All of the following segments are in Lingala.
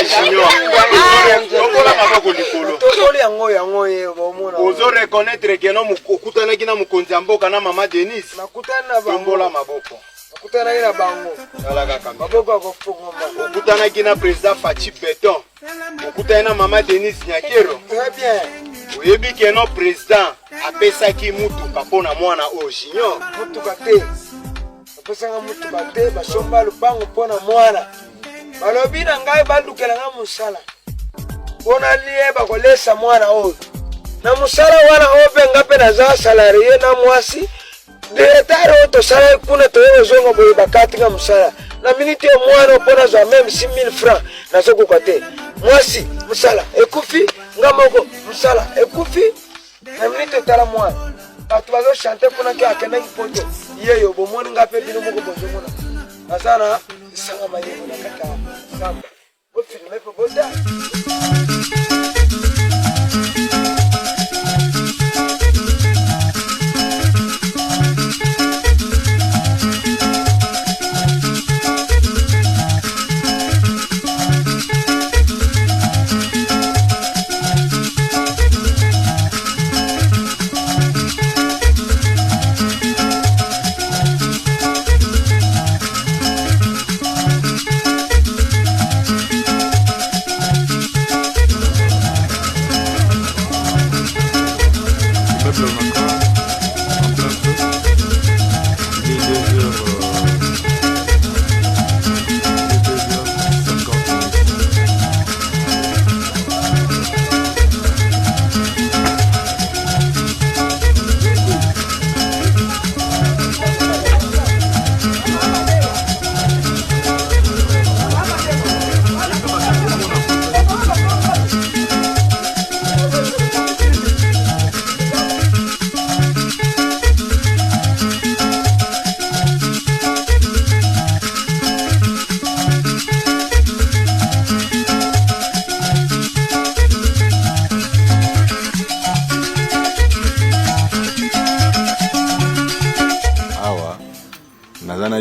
Junior. Ozo reconnaître que non okutana kina mukonzi mboka na mama Denise. Nakutana ba. Tombola maboko. Nakutana ina bango. Alaga kamba. Maboko akofungoma. Okutana kina président Fachi Beton. Okutana na mama Denise Nyakero. Très bien. Oyebi que non président apesaki mutuka pona mwana o Junior. Mutuka te. Apesanga mutuka te basomba lupango pona mwana. Balobi na ngai bandukela nga musala. Pona liye bakolesa mwana oyo. Na musala wana ope ngape na za salarié na mwasi. Diretari oto sala kuna toyo zonga boye bakati nga musala. Na minute mwana pona za même 6000 francs na soko kote. Mwasi musala ekufi ngamoko musala ekufi. Na minute tala mwana. Batu bazo chanter kuna ki akenda kipoto. Yeyo bomoni ngape bino moko bozomona. Azana sanga mayemo na kaka samba. Ofi mepo boda.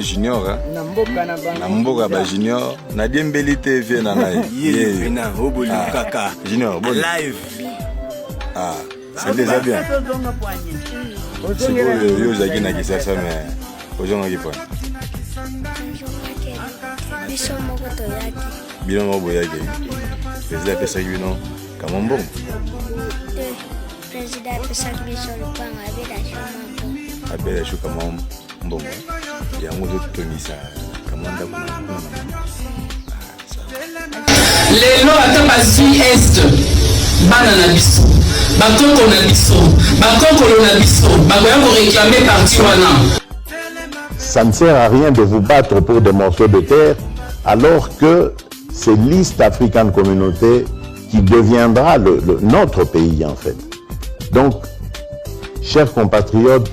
Junior na mboka ba Junior na Diembeli TV na naye na oboli kaka Junior bon live c'est déjà bien c'est pour yo zaki na kisasa mais ojonga kipona bino mo boyake président pesa bino kama mbongo président pesa biso lupanga abela shuka mambo mbongo yango zotonisa kamanda kuna lelo ata bazwi est bana na biso bakoko na biso bakokolo na biso bakoya koréclamer parti wana. Ça ne sert à rien de vous battre pour des morceaux de terre alors que c'est l'East African Communauté qui deviendra notre pays en fait. Donc, chers compatriotes,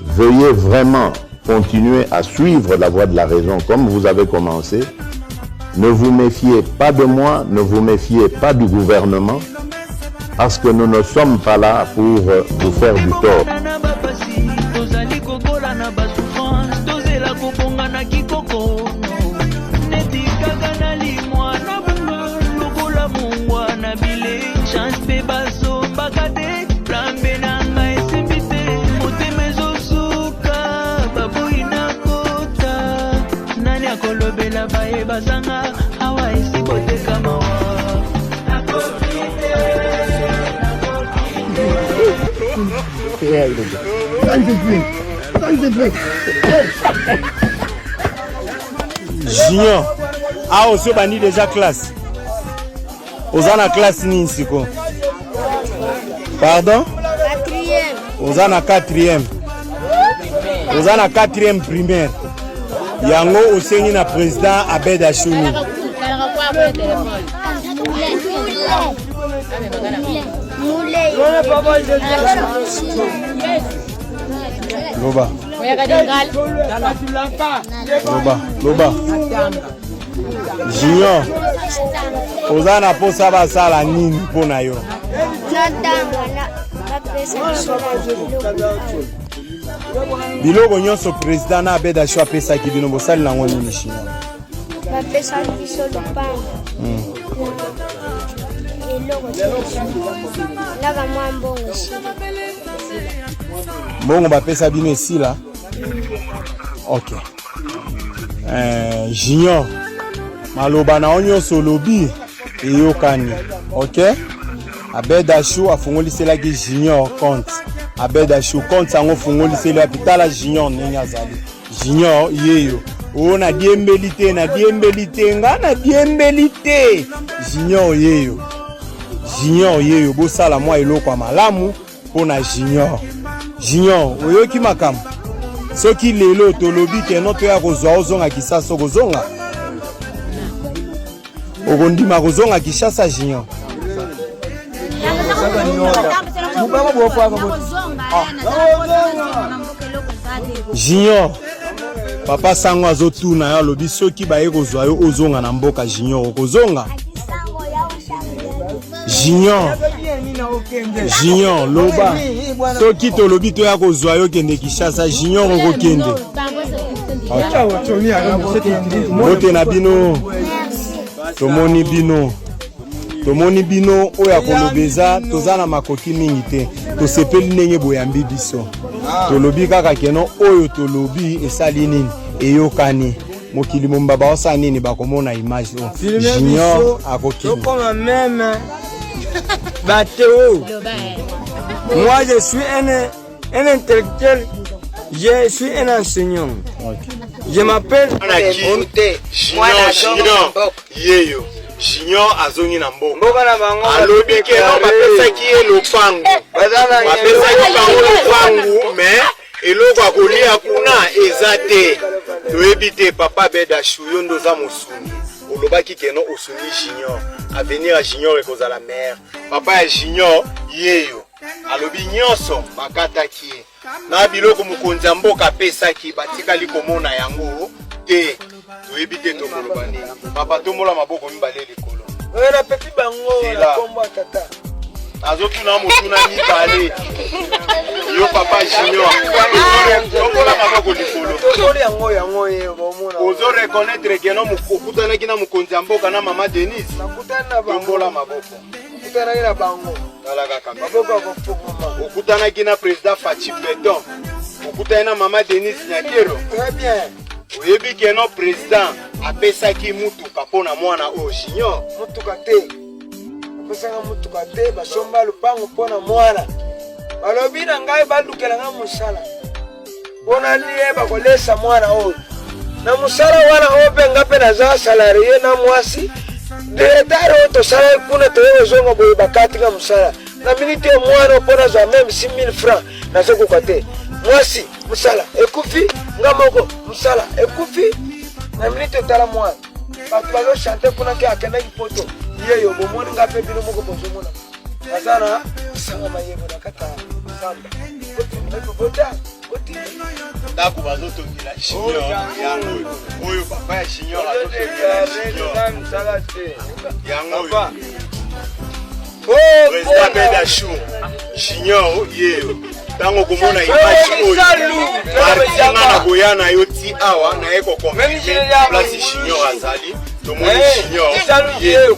veuillez vraiment continuer à suivre la voie de la raison comme vous avez commencé. Ne vous méfiez pas de moi, ne vous méfiez pas du gouvernement, parce que nous ne sommes pas là pour vous faire du tort. Junior, aussi bani déjà classe. Ozana classe ni siko. Pardon? 4e. Ozana 4e. Ozana 4e primaire. Yango osengi na président Abed Achouni. Loba. Loba. Junior. Ozana posa basala nini pona yo? Biloko nyonso président na Abed Achouni apesa ki bino bosali nango nini Junior? bapesa biso lupango eloko laka mwa mbongo esila mbongo bapesa bino esila. Ok. Junior maloba na nyonso olobi eyokani. Ok. Abedashu afungoliselaki Junior compte. Abedashu compte sango fungoliseli apitala Junior ndenge azali. Junior yeyo o na diembelite nga na diembelite Junior yeyo bosala mwa eloko ya malamu mpona Junior oyoki makambo soki lelo tolobi ke no toya kozwa ozonga Kisasa kozonga okondima kozonga Kinshasa Junior. Junior papa sango azotuna yo alobi soki baye kozwa yo ozonga na mboka Junior okozonga. Junior loba soki tolobi toya kozwa yo kende Kinshasa Junior okokende. Bote na bino tomoni bino oya kolobeza toza na makoki mingi te tosepeli ndenge boyambi biso tolobi kaka keno oyo tolobi esali nini eyokani mokili mombaba osala nini bakomona image Junior akokende. Moi je suis un intellectuel, je suis un enseignant. Je m'appelle Junior Junior azongi na mboka alobi ke no bapesaki ye lopango bapesaki bango lopango mais eloko akolia kuna eza te toyebi te. Papa Bedashu yo ndo za mosuni olobaki ke no osuni Junior avenir ya Junior ekozala mère. Papa ya Junior yeyo alobi nyonso bakataki ye na biloko mokonzi ya mboka apesaki batikali komona yango te toyebi te tokoloba nini. Papa tombola maboko mibale likolo na pepi bango na kombo tata azotuna motuna mibale yo Papa Junior tombola maboko likolo yango ye bomona ozo reconnaître que no mokutanaki na mokonzi ya mboka na mama Denise tombola maboko okutanaki na bango maboko akofukuma okutanaki na président Fachi Beton okutani na mama Denise Nyakero. Très bien. Oyebi ke no président apesaki mutuka pona mwana o Junior. Mutuka te. Apesanga mutuka te basomba lupango pona mwana. Balobi na ngai balukela nga musala. Pona liye bakolesa mwana o. Na musala wana ope ngape na za salarié na mwasi. Directeur oto sala kuna toyo zongo boye bakati nga musala. Na minute mwana pona za même 6000 francs na soko kwate. Mwasi musala ekufi ngamoko musala ekufi na minute tala mwana batu bazo chanter kuna ke akenda ipoto yeyo bomoni ngape bino moko bozomona azana sanga mayebo na kata samba bota oti ndako bazoto ngila Junior yango oyo papa ya Junior azoto musala te yango président Bedashu Junior yeyo tango komona image oyo martina na boyana yo ti awa na eko confirmer place Junior azali tomoni Junior